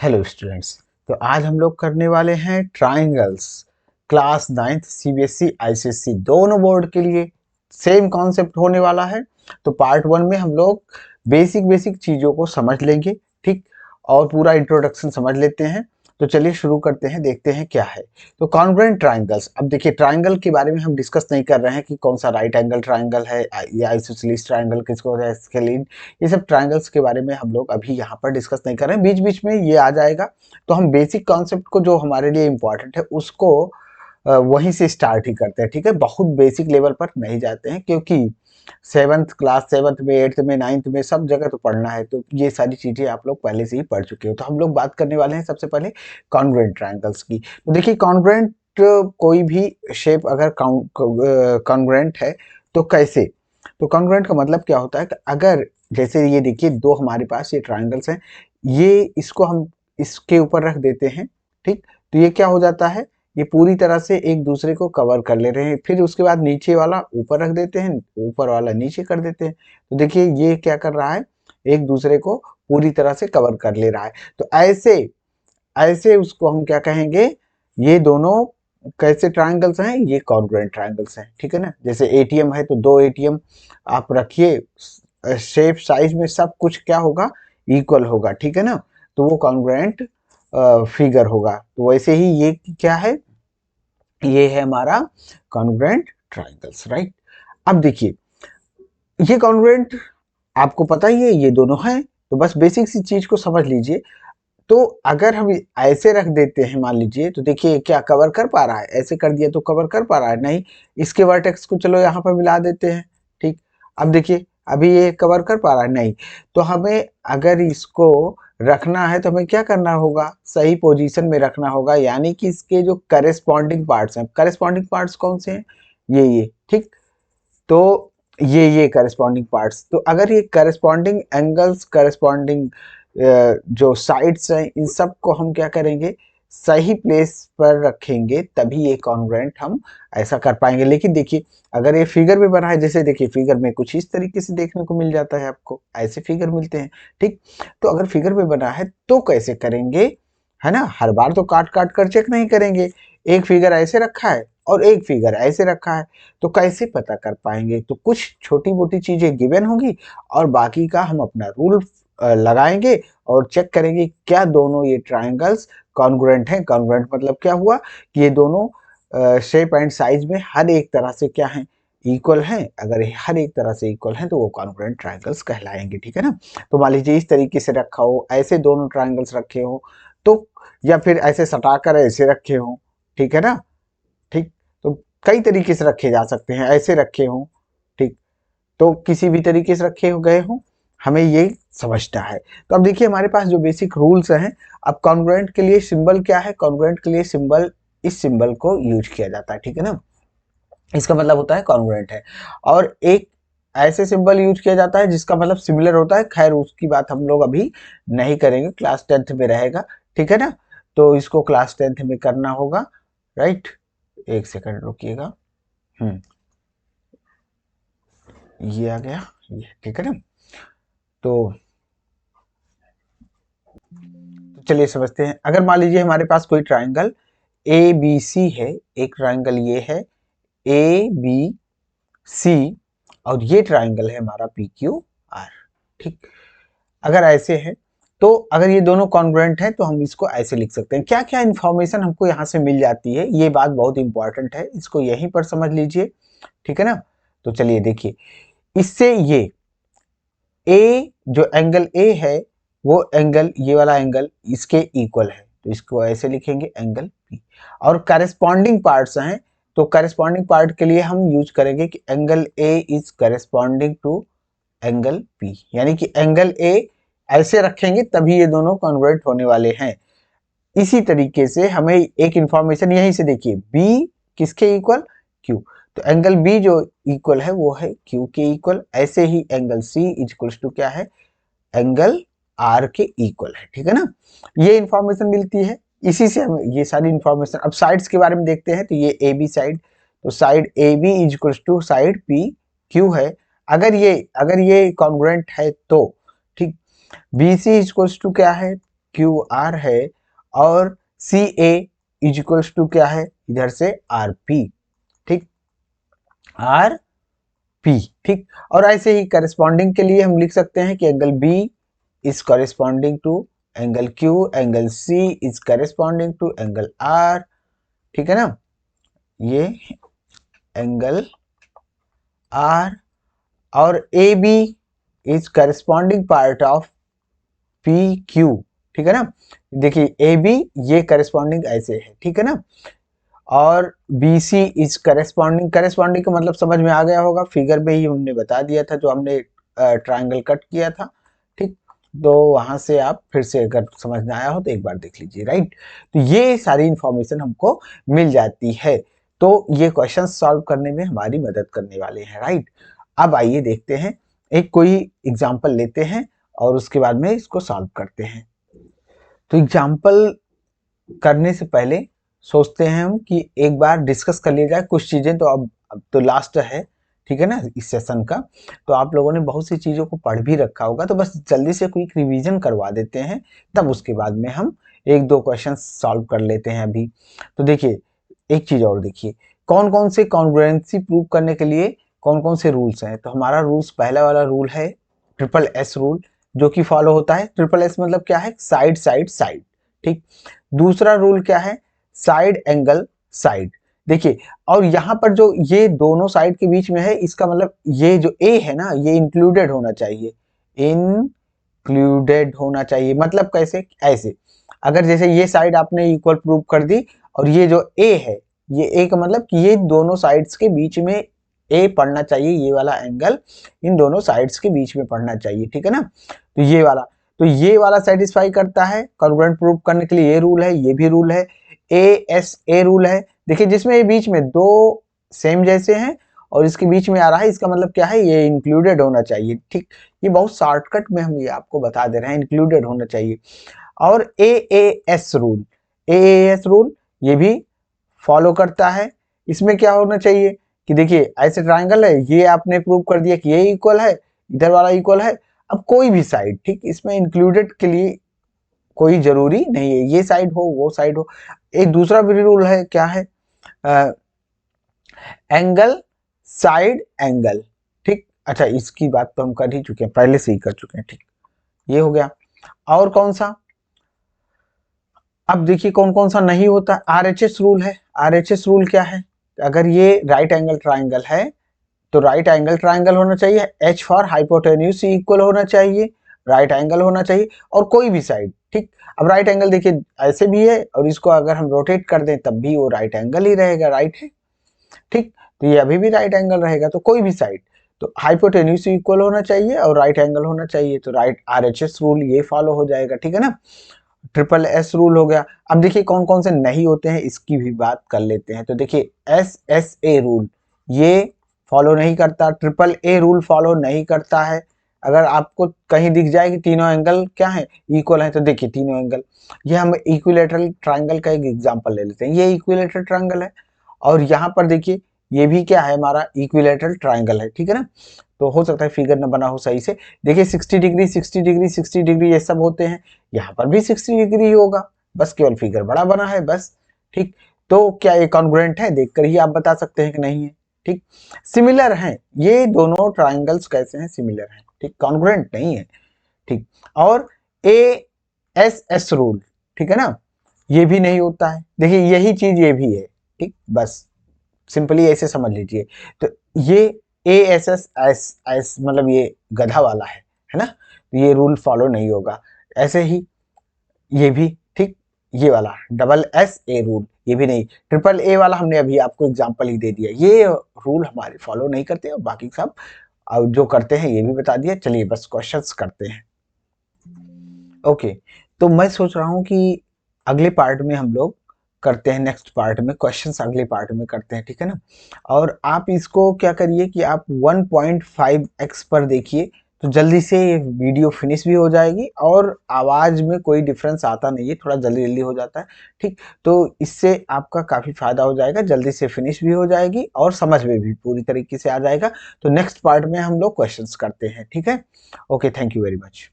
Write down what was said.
Hello students. तो आज हम लोग करने वाले हैं triangles. Class 9th CBSE ICSE दोनों बोर्ड के लिए सेम कॉन्सेप्ट होने वाला है। तो पार्ट 1 में हम लोग बेसिक बेसिक चीज़ों को समझ लेंगे, ठीक, और पूरा इंट्रोडक्शन समझ लेते हैं। तो चलिए शुरू करते हैं, देखते हैं क्या है। तो कॉन्ग्रुएंट ट्राइंगल्स, अब देखिए ट्राइंगल के बारे में हम डिस्कस नहीं कर रहे हैं कि कौन सा राइट एंगल ट्राइंगल है या आइसोसेलेस ट्राइंगल किसको है, स्केलिन, ये सब ट्राइंगल्स के बारे में हम लोग अभी यहाँ पर डिस्कस नहीं कर रहे हैं, बीच बीच में ये आ जाएगा। तो हम बेसिक कॉन्सेप्ट को जो हमारे लिए इम्पोर्टेंट है उसको वहीं से स्टार्ट ही करते हैं, ठीक है। बहुत बेसिक लेवल पर नहीं जाते हैं क्योंकि सेवन्थ में, एट्थ में, नाइन्थ में सब जगह तो पढ़ना है, तो ये सारी चीजें आप लोग पहले से ही पढ़ चुके हो। तो हम लोग बात करने वाले हैं सबसे पहले कॉन्ग्रुएंट ट्राइंगल्स की। तो देखिए कॉन्ग्रुएंट कोई भी शेप अगर कॉन्ग्रुएंट है तो कैसे, तो कॉन्ग्रुएंट का मतलब क्या होता है कि अगर जैसे ये देखिए दो हमारे पास ये ट्राइंगल्स हैं, ये इसको हम इसके ऊपर रख देते हैं, ठीक, तो ये क्या हो जाता है, ये पूरी तरह से एक दूसरे को कवर कर ले रहे हैं। फिर उसके बाद नीचे वाला ऊपर रख देते हैं, ऊपर वाला नीचे कर देते हैं। तो देखिए ये क्या कर रहा है, एक दूसरे को पूरी तरह से कवर कर ले रहा है। तो ऐसे ऐसे उसको हम क्या कहेंगे, ये दोनों कैसे ट्रायंगल्स हैं, ये कॉन्ग्रुएंट ट्रायंगल्स हैं, ठीक है ना। जैसे एटीएम है तो दो एटीएम आप रखिए, शेप साइज में सब कुछ क्या होगा, इक्वल होगा, ठीक है ना। तो वो कॉन्ग्रुएंट फिगर होगा। तो वैसे ही ये क्या है, ये है हमारा कॉन्ग्रुएंट ट्रायंगल्स, राइट। अब देखिए ये कॉन्ग्रुएंट आपको पता ही है, ये दोनों हैं, तो बस बेसिक सी चीज को समझ लीजिए। तो अगर हम ऐसे रख देते हैं, मान लीजिए, तो देखिए क्या कवर कर पा रहा है, ऐसे कर दिया तो कवर कर पा रहा है नहीं। इसके वर्टेक्स को चलो यहाँ पर मिला देते हैं, ठीक। अब देखिए अभी ये कवर कर पा रहा है नहीं। तो हमें अगर इसको रखना है तो हमें क्या करना होगा, सही पोजीशन में रखना होगा, यानी कि इसके जो करेस्पॉन्डिंग पार्ट्स हैं, करेस्पॉन्डिंग पार्ट्स कौन से हैं, ये, ठीक। तो ये करेस्पॉन्डिंग पार्ट्स, तो अगर ये करेस्पॉन्डिंग एंगल्स, करेस्पॉन्डिंग जो साइड्स हैं, इन सब को हम क्या करेंगे, सही प्लेस पर रखेंगे, तभी ये कॉन्ग्रुएंट हम ऐसा कर पाएंगे। लेकिन देखिए अगर ये फिगर में बना है, जैसे देखिए फिगर में कुछ इस तरीके से देखने को मिल जाता है, आपको ऐसे फिगर मिलते हैं, ठीक। तो अगर फिगर में बना है तो कैसे करेंगे, है ना, हर बार तो काट काट कर चेक नहीं करेंगे। एक फिगर ऐसे रखा है और एक फिगर ऐसे रखा है, तो कैसे पता कर पाएंगे। तो कुछ छोटी मोटी चीजें गिवन होंगी और बाकी का हम अपना रूल लगाएंगे और चेक करेंगे क्या दोनों ये ट्रायंगल्स कॉन्ग्रुएंट हैं। कॉन्ग्रुएंट मतलब क्या हुआ कि ये दोनों शेप एंड साइज में हर एक तरह से क्या है, इक्वल हैं। अगर ये हर एक तरह से इक्वल हैं तो वो कॉन्ग्रुएंट ट्रायंगल्स कहलाएंगे, ठीक है ना। तो मान लीजिए इस तरीके से रखा हो, ऐसे दोनों ट्रायंगल्स रखे हो तो, या फिर ऐसे सटाकर ऐसे रखे हो, ठीक है ना, ठीक। तो कई तरीके से रखे जा सकते हैं, ऐसे रखे हों, ठीक, तो किसी भी तरीके से रखे हो गए हों, हमें ये समझना है। तो अब देखिए हमारे पास जो बेसिक रूल्स हैं। अब कॉन्ग्रुएंट के लिए सिंबल क्या है, कॉन्ग्रुएंट के लिए सिंबल, इस सिंबल को यूज किया जाता है, ठीक है ना। इसका मतलब होता है कॉन्ग्रुएंट है। और एक ऐसे सिंबल यूज किया जाता है जिसका मतलब सिमिलर होता है, खैर उसकी बात हम लोग अभी नहीं करेंगे, क्लास 10th में रहेगा, ठीक है ना। तो इसको क्लास 10th में करना होगा, राइट। एक सेकंड रुकिएगा, ये आ गया, ये ठीक है ना। तो चलिए समझते हैं। अगर मान लीजिए हमारे पास कोई ट्राइंगल ए बी सी है, एक ट्राइंगल ये है ए बी सी, और ये ट्राइंगल है हमारा पी क्यू आर, ठीक। अगर ऐसे है तो अगर ये दोनों कॉन्ग्रुएंट हैं तो हम इसको ऐसे लिख सकते हैं। क्या क्या इंफॉर्मेशन हमको यहाँ से मिल जाती है, ये बात बहुत इंपॉर्टेंट है, इसको यहीं पर समझ लीजिए, ठीक है ना। तो चलिए देखिए, इससे ए जो एंगल ए है, वो एंगल, ये वाला एंगल इसके इक्वल है, तो इसको ऐसे लिखेंगे एंगल पी। और करेस्पॉन्डिंग पार्ट्स हैं, तो करेस्पॉन्डिंग पार्ट के लिए हम यूज करेंगे कि angle A is corresponding to angle P, यानी कि एंगल ए ऐसे रखेंगे तभी ये दोनों कन्वर्ट होने वाले हैं। इसी तरीके से हमें एक इंफॉर्मेशन यहीं से देखिए, बी किसके इक्वल, क्यू, तो एंगल बी जो इक्वल है वो है क्यू के इक्वल। ऐसे ही एंगल सी इक्वल्स टू क्या है, एंगल आर के इक्वल है, ठीक है ना। ये इंफॉर्मेशन मिलती है, इसी से हमें ये सारी इंफॉर्मेशन। अब साइड्स के बारे में देखते हैं, तो ये ए बी साइड, तो side A B equals to side P Q है। अगर ये कॉन्ग्रुएंट है तो, ठीक। बी सी इक्वल्स टू क्या है, क्यू आर है और सी ए इज इक्वल्स टू क्या है, इधर से आर पी, ठीक, आर पी, ठीक। और ऐसे ही करस्पॉन्डिंग के लिए हम लिख सकते हैं कि angle B is corresponding to angle Q, angle C is corresponding to angle R, ठीक है ना, ये एंगल आर, और A B is corresponding part of P Q, ठीक है ना। देखिए ए बी ये करस्पॉन्डिंग ऐसे है, ठीक है ना, और B C is corresponding, corresponding का मतलब समझ में आ गया होगा, फिगर में ही हमने बता दिया था जो हमने ट्रायंगल कट किया था, ठीक। तो वहां से आप फिर से अगर समझ में आया हो तो एक बार देख लीजिए, राइट। तो ये सारी इंफॉर्मेशन हमको मिल जाती है, तो ये क्वेश्चन सॉल्व करने में हमारी मदद करने वाले हैं, राइट। अब आइए देखते हैं, एक कोई एग्जाम्पल लेते हैं और उसके बाद में इसको सॉल्व करते हैं। तो एग्जाम्पल करने से पहले सोचते हैं हम कि एक बार डिस्कस कर लिया जाए कुछ चीज़ें, तो अब तो लास्ट है, ठीक है ना, इस सेशन का। तो आप लोगों ने बहुत सी चीज़ों को पढ़ भी रखा होगा, तो बस जल्दी से क्विक रिवीजन करवा देते हैं, तब उसके बाद में हम एक दो क्वेश्चन सॉल्व कर लेते हैं अभी। तो देखिए एक चीज़ और देखिए, कौन कौन से कॉन्ग्रुएंसी प्रूव करने के लिए कौन कौन से रूल्स हैं। तो हमारा रूल्स, पहला वाला रूल है ट्रिपल एस रूल, जो कि फॉलो होता है, ट्रिपल एस मतलब क्या है, साइड साइड साइड, ठीक। दूसरा रूल क्या है, साइड एंगल साइड, देखिए, और यहाँ पर जो ये दोनों साइड के बीच में है, इसका मतलब ये जो ए है ना, ये इंक्लूडेड होना चाहिए, इंक्लूडेड होना चाहिए, मतलब कैसे, ऐसे, अगर जैसे ये साइड आपने इक्वल प्रूव कर दी और ये जो ए है, ये ए का मतलब कि ये दोनों साइड्स के बीच में ए पड़ना चाहिए, ये वाला एंगल इन दोनों साइड्स के बीच में पड़ना चाहिए, ठीक है ना। तो ये वाला सेटिस्फाई करता है कॉन्ग्रुएंट प्रूव करने के लिए, ये रूल है, ये भी रूल है, ए एस ए रूल है, देखिए जिसमें ये बीच में दो सेम जैसे हैं और इसके बीच में आ रहा है, इसका मतलब क्या है, ये इंक्लूडेड होना चाहिए, ठीक। ये बहुत शॉर्टकट में हम ये आपको बता दे रहे हैं, इंक्लूडेड होना चाहिए। और A S rule, A S rule ये भी फॉलो करता है, इसमें क्या होना चाहिए कि देखिए ऐसे ट्राइंगल है, ये आपने प्रूव कर दिया कि ये इक्वल है, इधर वाला इक्वल है, अब कोई भी साइड, ठीक, इसमें इंक्लूडेड के लिए कोई जरूरी नहीं है ये साइड हो वो साइड हो। एक दूसरा भी रूल है, क्या है, एंगल साइड एंगल, ठीक। अच्छा इसकी बात तो हम कर ही चुके हैं, पहले से ही कर चुके हैं, ठीक, ये हो गया। और कौन सा, अब देखिए कौन कौन सा नहीं होता, आरएचएस रूल है। आरएचएस रूल क्या है, अगर ये राइट एंगल ट्राइंगल है तो राइट एंगल ट्राइंगल होना चाहिए, एच फॉर हाइपोटेन्यूज इक्वल होना चाहिए, राइट एंगल होना चाहिए, और कोई भी साइड, ठीक। अब राइट एंगल देखिए ऐसे भी है, और इसको अगर हम रोटेट कर दें तब भी वो राइट एंगल ही रहेगा, राइट है, ठीक। तो ये अभी भी राइट एंगल रहेगा, तो कोई भी साइड, तो हाइपोटेन्यूज इक्वल होना चाहिए और राइट एंगल होना चाहिए, तो राइट आरएचएस रूल ये फॉलो हो जाएगा, ठीक है ना। ट्रिपल एस रूल हो गया। अब देखिए कौन कौन से नहीं होते हैं, इसकी भी बात कर लेते हैं। तो देखिए एस एस ए रूल ये फॉलो नहीं करता, ट्रिपल ए रूल फॉलो नहीं करता है। अगर आपको कहीं दिख जाए कि तीनों एंगल क्या है, इक्वल है, तो देखिए तीनों एंगल, ये हम इक्विलेटरल ट्राइंगल का एक एग्जांपल ले लेते हैं, ये इक्विलेटरल ट्राइंगल है, और यहाँ पर देखिए ये भी क्या है, हमारा इक्विलेटरल ट्राइंगल है, ठीक है ना। तो हो सकता है फिगर न बना हो सही से, देखिए 60 डिग्री 60 डिग्री 60 डिग्री ये सब होते हैं, यहाँ पर भी 60 डिग्री ही होगा, बस केवल फिगर बड़ा बना है बस, ठीक। तो क्या ये कॉन्ग्रुएंट है, देखकर ही आप बता सकते हैं कि नहीं है, ठीक। सिमिलर हैं ये दोनों ट्राइंगल्स, कैसे हैं, सिमिलर हैं, ठीक, कॉन्ग्रुएंट नहीं है, ठीक। और ए एस एस रूल, ठीक है ना, ये भी नहीं होता है, देखिए यही चीज ये भी है, ठीक, बस सिंपली ऐसे समझ लीजिए। तो ये A S S S S मतलब ये गधा वाला है ना, तो ये रूल फॉलो नहीं होगा। ऐसे ही ये भी, ठीक, ये वाला डबल एस ए रूल ये भी नहीं, ट्रिपल ए वाला हमने अभी आपको एग्जांपल ही दे दिया, ये रूल हमारे फॉलो नहीं करते, और बाकी सब अब जो करते हैं ये भी बता दिया। चलिए बस क्वेश्चंस करते हैं। ओके, तो मैं सोच रहा हूँ कि अगले पार्ट में हम लोग करते हैं, नेक्स्ट पार्ट में क्वेश्चंस अगले पार्ट में करते हैं, ठीक है ना। और आप इसको क्या करिए कि आप 1.5x पर देखिए, तो जल्दी से ये वीडियो फिनिश भी हो जाएगी, और आवाज़ में कोई डिफरेंस आता नहीं है, थोड़ा जल्दी जल्दी हो जाता है, ठीक। तो इससे आपका काफ़ी फायदा हो जाएगा, जल्दी से फिनिश भी हो जाएगी और समझ में भी पूरी तरीके से आ जाएगा। तो नेक्स्ट पार्ट में हम लोग क्वेश्चंस करते हैं, ठीक है। Okay, thank you very much.